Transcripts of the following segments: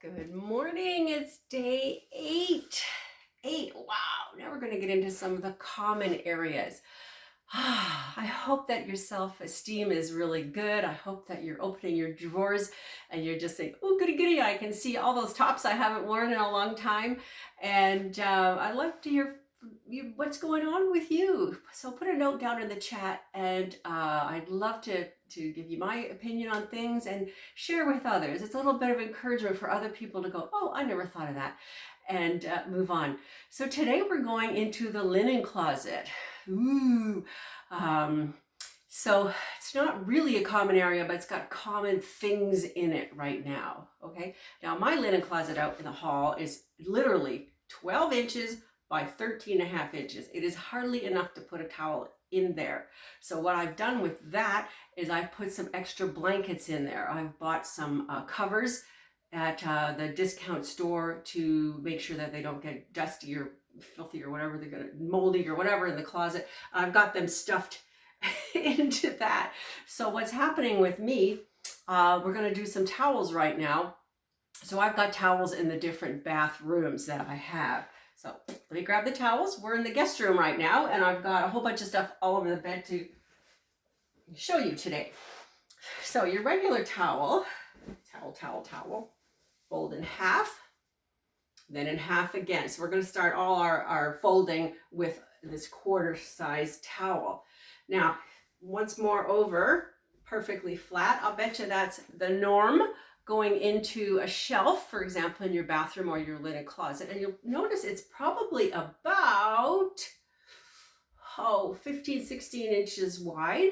Good morning. It's day 8. 8. Wow. Now we're going to get into some of the common areas. I hope that your self-esteem is really good. I hope that you're opening your drawers and you're just saying, oh, goody, goody. I can see all those tops I haven't worn in a long time. And I'd love to hear from you what's going on with you. So put a note down in the chat, and I'd love to give you my opinion on things and share with others. It's a little bit of encouragement for other people to go, oh, I never thought of that, and move on. So today we're going into the linen closet. Ooh. So it's not really a common area, but it's got common things in it right now. Okay. Now my linen closet out in the hall is literally 12 inches by 13.5 inches. It is hardly enough to put a towel in there. So what I've done with that is I've put some extra blankets in there. I've bought some covers at the discount store to make sure that they don't get dusty or filthy or whatever, they're gonna moldy or whatever in the closet. I've got them stuffed into that. So what's happening with me, we're gonna do some towels right now. So I've got towels in the different bathrooms that I have. So let me grab the towels. We're in the guest room right now, and I've got a whole bunch of stuff all over the bed to show you today. So your regular towel, fold in half, then in half again. So we're going to start all our folding with this quarter size towel. Now, once more over, perfectly flat. I'll bet you that's the norm going into a shelf, for example, in your bathroom or your linen closet. And you'll notice it's probably about, 15, 16 inches wide.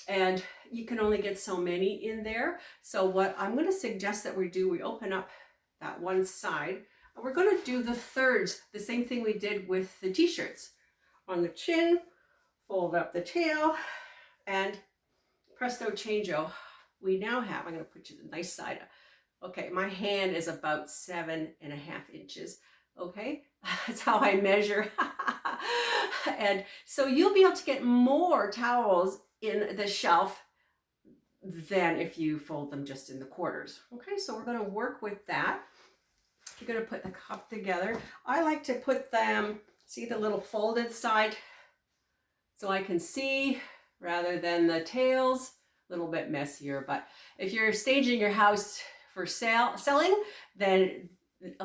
And you can only get so many in there. So what I'm going to suggest that we do, we open up that one side. And we're going to do the thirds, the same thing we did with the t-shirts. On the chin, fold up the tail, and presto changeo. We now have, I'm going to put you the nice side up. Okay, my hand is about 7.5 inches. Okay, that's how I measure. And so you'll be able to get more towels in the shelf than if you fold them just in the quarters. Okay, so we're going to work with that. You're going to put the cup together. I like to put them, see the little folded side, so I can see rather than the tails. A little bit messier, but if you're staging your house for selling, then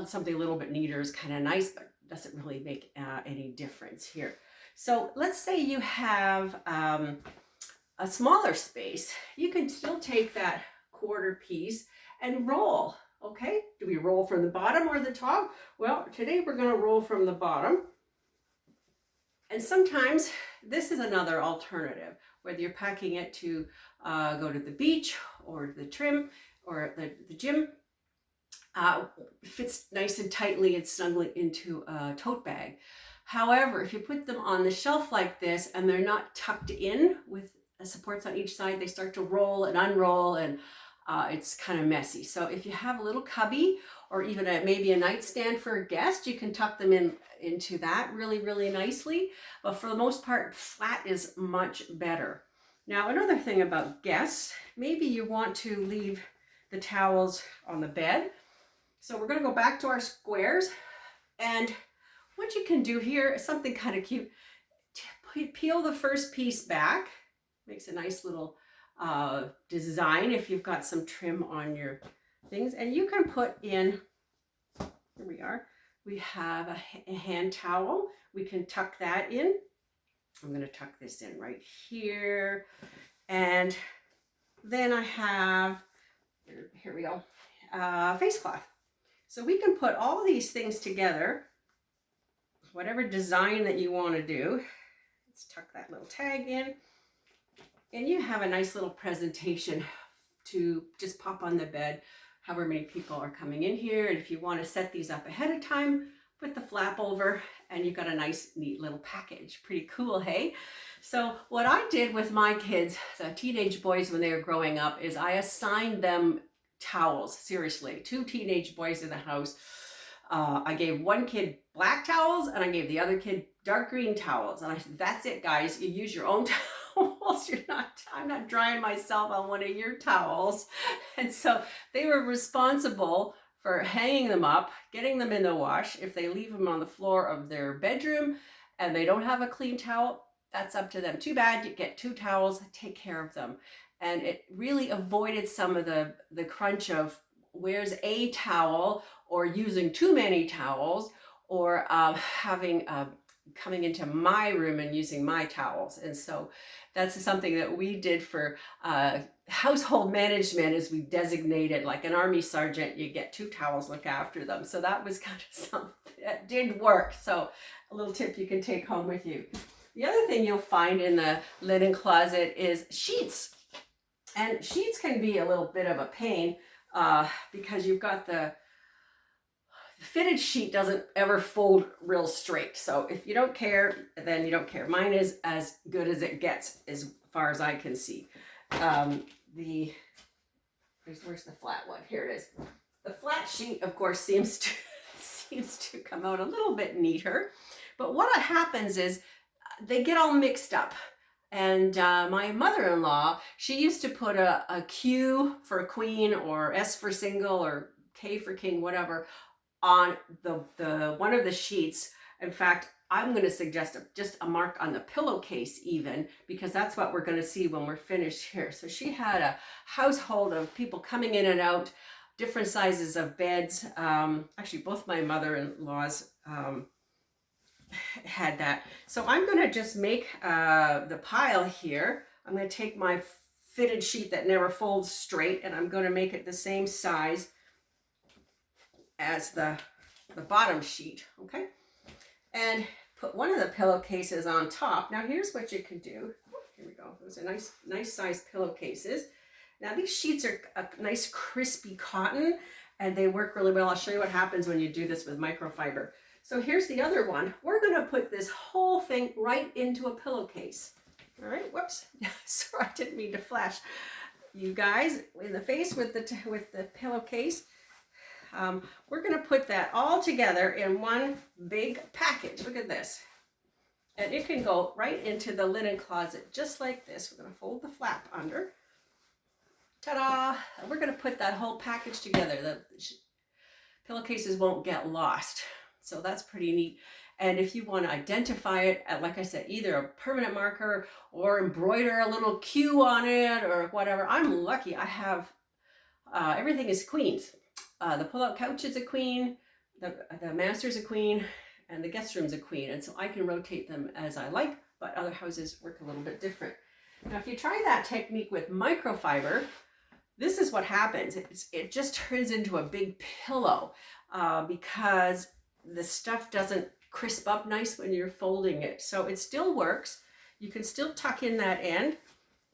something a little bit neater is kind of nice, but doesn't really make any difference here. So let's say you have a smaller space. You can still take that quarter piece and roll. Okay, do we roll from the bottom or the top? Well, today we're going to roll from the bottom. And sometimes this is another alternative, whether you're packing it to go to the beach or the trim or the gym. Fits nice and tightly and snugly into a tote bag. However, if you put them on the shelf like this and they're not tucked in with supports on each side, they start to roll and unroll, and it's kind of messy. So if you have a little cubby or even maybe a nightstand for a guest, you can tuck them into that really, really nicely. But for the most part, flat is much better. Now, another thing about guests, maybe you want to leave the towels on the bed. So we're going to go back to our squares. And what you can do here is something kind of cute. Peel the first piece back. Makes a nice little design if you've got some trim on your things. And you can put in, here we are, we have a hand towel. We can tuck that in. I'm going to tuck this in right here. And then I have, here we go, face cloth. So we can put all these things together, whatever design that you want to do. Let's tuck that little tag in. And you have a nice little presentation to just pop on the bed, however many people are coming in here. And if you want to set these up ahead of time, put the flap over and you've got a nice, neat little package. Pretty cool, hey? So what I did with my kids, the teenage boys when they were growing up, is I assigned them towels. Seriously, 2 teenage boys in the house. I gave one kid black towels and I gave the other kid dark green towels. And I said, that's it, guys. You use your own towels. I'm not drying myself on one of your towels. And so they were responsible for hanging them up, getting them in the wash. If they leave them on the floor of their bedroom and they don't have a clean towel, that's up to them. Too bad. You get 2 towels, take care of them. And it really avoided some of the crunch of where's a towel, or using too many towels, or having coming into my room and using my towels. And so that's something that we did for household management, is we designated, like an army sergeant, you get 2 towels, look after them. So that was kind of something that did work. So a little tip you can take home with you. The other thing you'll find in the linen closet is sheets. And sheets can be a little bit of a pain because you've got the fitted sheet doesn't ever fold real straight. So if you don't care, then you don't care. Mine is as good as it gets as far as I can see. Where's the flat one? Here it is. The flat sheet, of course, seems to come out a little bit neater. But what happens is they get all mixed up. And my mother-in-law, she used to put a Q for queen, or S for single, or K for king, whatever, on the one of the sheets. In fact, I'm going to suggest just a mark on the pillowcase even, because that's what we're going to see when we're finished here. So she had a household of people coming in and out, different sizes of beds. Actually, both my mother-in-laws had that. So I'm going to just make the pile here. I'm going to take my fitted sheet that never folds straight, and I'm going to make it the same size as the bottom sheet, okay? And put one of the pillowcases on top. Now here's what you can do. Here we go. Those are nice size pillowcases. Now these sheets are a nice crispy cotton, and they work really well. I'll show you what happens when you do this with microfiber. So here's the other one. We're going to put this whole thing right into a pillowcase. All right, whoops. Sorry, I didn't mean to flash you guys in the face with the pillowcase. We're going to put that all together in one big package. Look at this. And it can go right into the linen closet just like this. We're going to fold the flap under. Ta-da! And we're going to put that whole package together. The pillowcases won't get lost. So that's pretty neat. And if you want to identify it, like I said, either a permanent marker or embroider a little Q on it or whatever. I'm lucky. I have, everything is queens. The pull-out couch is a queen, the master's a queen, and the guest room's a queen. And so I can rotate them as I like, but other houses work a little bit different. Now, if you try that technique with microfiber, this is what happens. It just turns into a big pillow because the stuff doesn't crisp up nice when you're folding it. So it still works. You can still tuck in that end.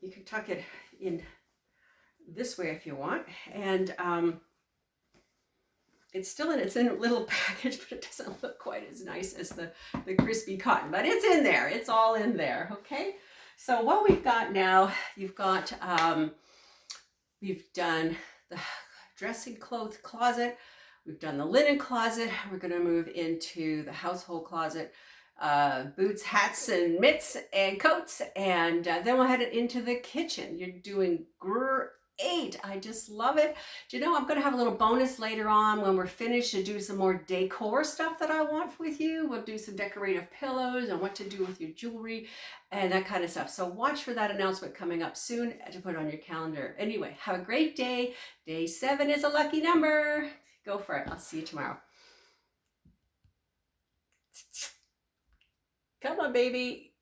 You can tuck it in this way if you want. And it's in a little package, but it doesn't look quite as nice as the crispy cotton. But it's in there. It's all in there, okay? So what we've got now, we've done the dressing clothes closet. We've done the linen closet. We're going to move into the household closet, boots, hats, and mitts, and coats. And then we'll head into the kitchen. You're doing great. I just love it. Do you know, I'm going to have a little bonus later on when we're finished to do some more decor stuff that I want with you. We'll do some decorative pillows and what to do with your jewelry and that kind of stuff. So watch for that announcement coming up soon to put on your calendar. Anyway, have a great day. Day 7 is a lucky number. Go for it. I'll see you tomorrow. Come on, baby.